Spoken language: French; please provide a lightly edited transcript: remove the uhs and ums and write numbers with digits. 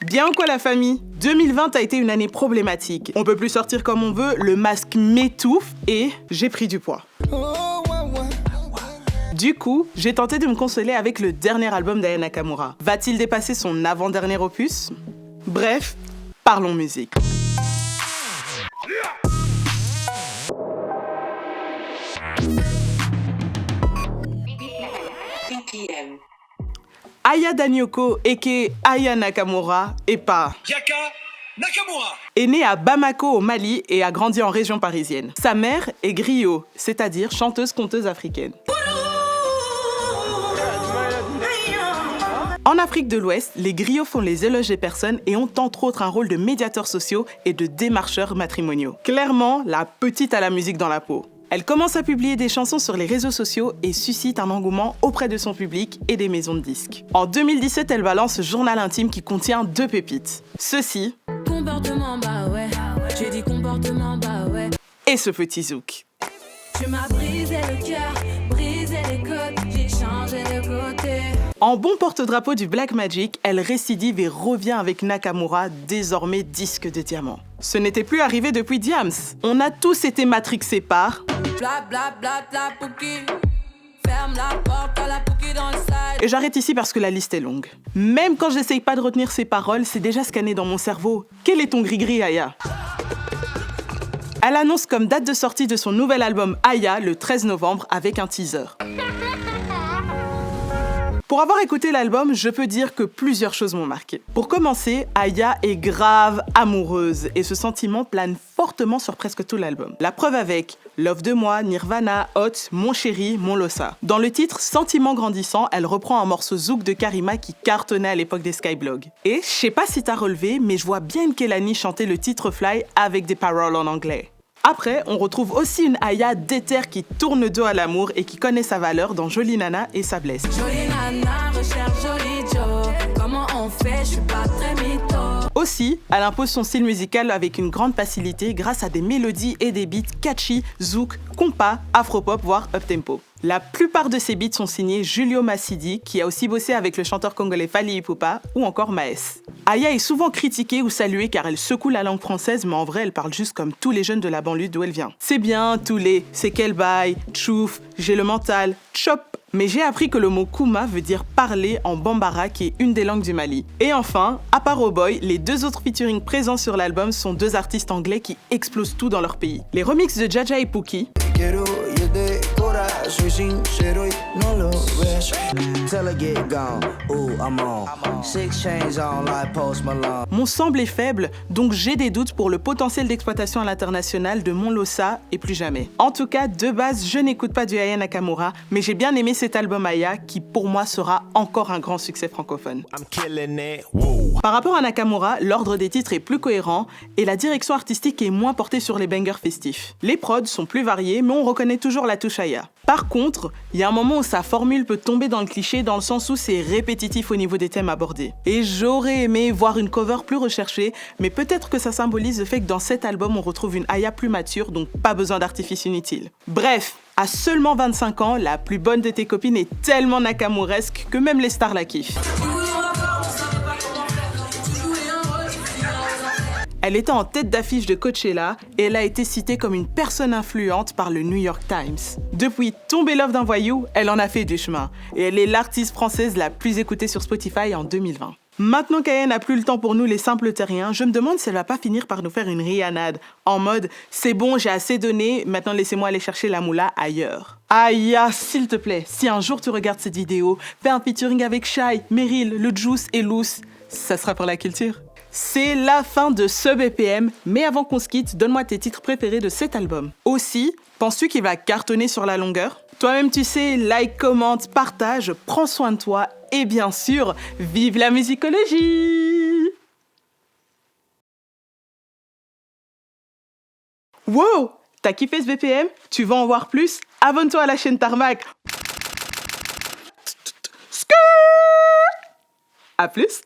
Bien quoi la famille? 2020 a été une année problématique. On peut plus sortir comme on veut, le masque m'étouffe et j'ai pris du poids. Du coup, j'ai tenté de me consoler avec le dernier album d'Aya Nakamura. Va-t-il dépasser son avant-dernier opus? Bref, parlons musique. Aya Danyoko, a.k.a. Aya Nakamura, et pas Yaka Nakamura, est née à Bamako au Mali et a grandi en région parisienne. Sa mère est griot, c'est-à-dire chanteuse-conteuse africaine. En Afrique de l'Ouest, les griots font les éloges des personnes et ont entre autres un rôle de médiateurs sociaux et de démarcheurs matrimoniaux. Clairement, la petite a la musique dans la peau. Elle commence à publier des chansons sur les réseaux sociaux et suscite un engouement auprès de son public et des maisons de disques. En 2017, elle balance ce journal intime qui contient 2 pépites. Ceci Comportement, bah ouais. J'ai dit comportement, bah ouais. et ce petit zouk. Tu m'as brisé le cœur, brisé les côtes, j'ai changé de côté. En bon porte-drapeau du Black Magic, elle récidive et revient avec Nakamura, désormais disque de diamant. Ce n'était plus arrivé depuis Diams. On a tous été matrixés par... Bla bla bla bla pouki. Ferme la porte à la pouki dans le side. Et j'arrête ici parce que la liste est longue. Même quand j'essaye pas de retenir ses paroles, c'est déjà scanné dans mon cerveau. Quel est ton gris-gris, Aya? Elle annonce comme date de sortie de son nouvel album Aya le 13 novembre avec un teaser. Pour avoir écouté l'album, je peux dire que plusieurs choses m'ont marqué. Pour commencer, Aya est grave amoureuse et ce sentiment plane fortement sur presque tout l'album. La preuve avec Love de moi, Nirvana, Hot, Mon chéri, Mon Lossa. Dans le titre Sentiment grandissant, elle reprend un morceau zouk de Karima qui cartonnait à l'époque des Skyblogs. Et je sais pas si t'as relevé, mais je vois bien Kelani chanter le titre Fly avec des paroles en anglais. Après, on retrouve aussi une Aya déter qui tourne le dos à l'amour et qui connaît sa valeur dans Jolie Nana et Sa Blesse. Jolie nana, recherche joli Joe. Comment on fait, je suis pas très mytho. Aussi, elle impose son style musical avec une grande facilité grâce à des mélodies et des beats catchy, zouk, compas, afropop, voire uptempo. La plupart de ses beats sont signés Julio Massidi, qui a aussi bossé avec le chanteur congolais Fally Ipupa, ou encore Maes. Aya est souvent critiquée ou saluée car elle secoue la langue française, mais en vrai, elle parle juste comme tous les jeunes de la banlieue d'où elle vient. C'est bien, tous les, c'est quel bail, tchouf, j'ai le mental, chop. Mais j'ai appris que le mot Kuma veut dire parler en bambara, qui est une des langues du Mali. Et enfin, à part Oh Boy, les 2 autres featuring présents sur l'album sont 2 artistes anglais qui explosent tout dans leur pays. Les remixes de Jaja et Pookie, Mon semble est faible, donc j'ai des doutes pour le potentiel d'exploitation à l'international de Mon Lossa et plus jamais. En tout cas, de base, je n'écoute pas du Aya Nakamura, mais j'ai bien aimé cet album Aya qui pour moi sera encore un grand succès francophone. Par rapport à Nakamura, l'ordre des titres est plus cohérent et la direction artistique est moins portée sur les bangers festifs. Les prods sont plus variés, mais on reconnaît toujours la touche Aya. Par contre, il y a un moment où sa formule peut tomber dans le cliché dans le sens où c'est répétitif au niveau des thèmes abordés. Et j'aurais aimé voir une cover plus recherchée, mais peut-être que ça symbolise le fait que dans cet album on retrouve une Aya plus mature, donc pas besoin d'artifice inutile. Bref, à seulement 25 ans, la plus bonne de tes copines est tellement nakamuresque que même les stars la kiffent. Elle était en tête d'affiche de Coachella et elle a été citée comme une personne influente par le New York Times. Depuis Tomber Love d'un voyou, elle en a fait du chemin et elle est l'artiste française la plus écoutée sur Spotify en 2020. Maintenant qu'Aya n'a plus le temps pour nous les simples terriens, je me demande si elle va pas finir par nous faire une Rihanna en mode « c'est bon, j'ai assez donné, maintenant laissez-moi aller chercher la moula ailleurs ». Aya, s'il te plaît, si un jour tu regardes cette vidéo, fais un featuring avec Shai, Meryl, le Juice et Loose, ça sera pour la culture. C'est la fin de ce BPM, mais avant qu'on se quitte, donne-moi tes titres préférés de cet album. Aussi, penses-tu qu'il va cartonner sur la longueur? Toi-même tu sais, like, commente, partage, prends soin de toi et bien sûr, vive la musicologie! Wow! T'as kiffé ce BPM? Tu veux en voir plus? Abonne-toi à la chaîne Tarmac. À plus!